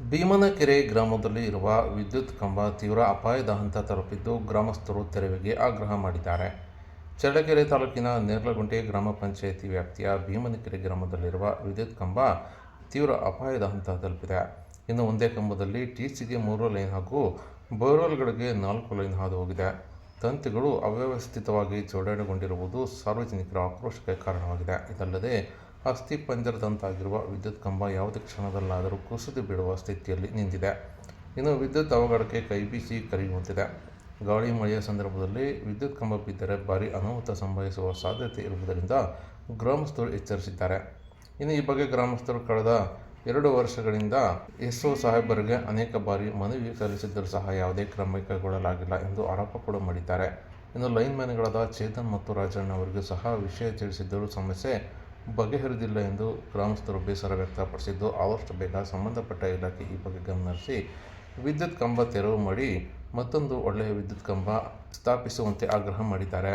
ಭೀಮನಕೆರೆ ಗ್ರಾಮದಲ್ಲಿ ಇರುವ ವಿದ್ಯುತ್ ಕಂಬ ತೀವ್ರ ಅಪಾಯದ ಹಂತ ತಲುಪಿದ್ದು, ಗ್ರಾಮಸ್ಥರು ತೆರವಿಗೆ ಆಗ್ರಹ ಮಾಡಿದ್ದಾರೆ. ಚಳ್ಳಕೆರೆ ತಾಲೂಕಿನ ನೇರ್ಲಗುಂಟೆ ಗ್ರಾಮ ಪಂಚಾಯಿತಿ ವ್ಯಾಪ್ತಿಯ ಭೀಮನಕೆರೆ ಗ್ರಾಮದಲ್ಲಿರುವ ವಿದ್ಯುತ್ ಕಂಬ ತೀವ್ರ ಅಪಾಯದ ಹಂತ ತಲುಪಿದೆ. ಇನ್ನು ಒಂದೇ ಕಂಬದಲ್ಲಿ ಟಿಸಿಗೆ 3 ಲೈನ್ ಹಾಗೂ ಬೋರ್ವೆಲ್ಗಳಿಗೆ 4 ಲೈನ್ ಹಾದು ಹೋಗಿದೆ. ತಂತಿಗಳು ಅವ್ಯವಸ್ಥಿತವಾಗಿ ಜೋಡಣೆಗೊಂಡಿರುವುದು ಸಾರ್ವಜನಿಕರ ಆಕ್ರೋಶಕ್ಕೆ ಕಾರಣವಾಗಿದೆ. ಇದಲ್ಲದೆ ಅಸ್ಥಿಪಂಜರದಂತಾಗಿರುವ ವಿದ್ಯುತ್ ಕಂಬ ಯಾವುದೇ ಕ್ಷಣದಲ್ಲಾದರೂ ಕುಸಿದು ಬೀಳುವ ಸ್ಥಿತಿಯಲ್ಲಿ ನಿಂತಿದೆ. ಇನ್ನು ವಿದ್ಯುತ್ ಅವಘಡಕ್ಕೆ ಕೈಬೀಸಿ ಕರೆಯುವಂತಿದೆ. ಗಾಳಿ ಮಳೆಯ ಸಂದರ್ಭದಲ್ಲಿ ವಿದ್ಯುತ್ ಕಂಬ ಬಿದ್ದರೆ ಭಾರೀ ಅನಾಹುತ ಸಂಭವಿಸುವ ಸಾಧ್ಯತೆ ಇರುವುದರಿಂದ ಗ್ರಾಮಸ್ಥರು ಎಚ್ಚರಿಸಿದ್ದಾರೆ. ಇನ್ನು ಈ ಬಗ್ಗೆ ಗ್ರಾಮಸ್ಥರು ಕಳೆದ 2 ವರ್ಷಗಳಿಂದ ಎಸ್ಒ ಸಾಹೇಬರಿಗೆ ಅನೇಕ ಬಾರಿ ಮನವಿ ಸಲ್ಲಿಸಿದ್ದರೂ ಸಹ ಯಾವುದೇ ಕ್ರಮ ಕೈಗೊಳ್ಳಲಾಗಿಲ್ಲ ಎಂದು ಆರೋಪ ಕೂಡ ಮಾಡಿದ್ದಾರೆ. ಇನ್ನು ಲೈನ್ಮನ್ಗಳಾದ ಚೇತನ್ ಮತ್ತು ರಾಜಣ್ಣ ಅವರಿಗೂ ಸಹ ವಿಷಯ ತಿಳಿಸಿದ್ದರೂ ಸಮಸ್ಯೆ ಬಗೆಹರಿದಿಲ್ಲ ಎಂದು ಗ್ರಾಮಸ್ಥರು ಬೇಸರ ವ್ಯಕ್ತಪಡಿಸಿದ್ದು, ಆದಷ್ಟು ಬೇಗ ಸಂಬಂಧಪಟ್ಟ ಇಲಾಖೆ ಈ ಬಗ್ಗೆ ಗಮನಹರಿಸಿ ವಿದ್ಯುತ್ ಕಂಬ ತೆರವು ಮಾಡಿ ಮತ್ತೊಂದು ಒಳ್ಳೆಯ ವಿದ್ಯುತ್ ಕಂಬ ಸ್ಥಾಪಿಸುವಂತೆ ಆಗ್ರಹ ಮಾಡಿದ್ದಾರೆ.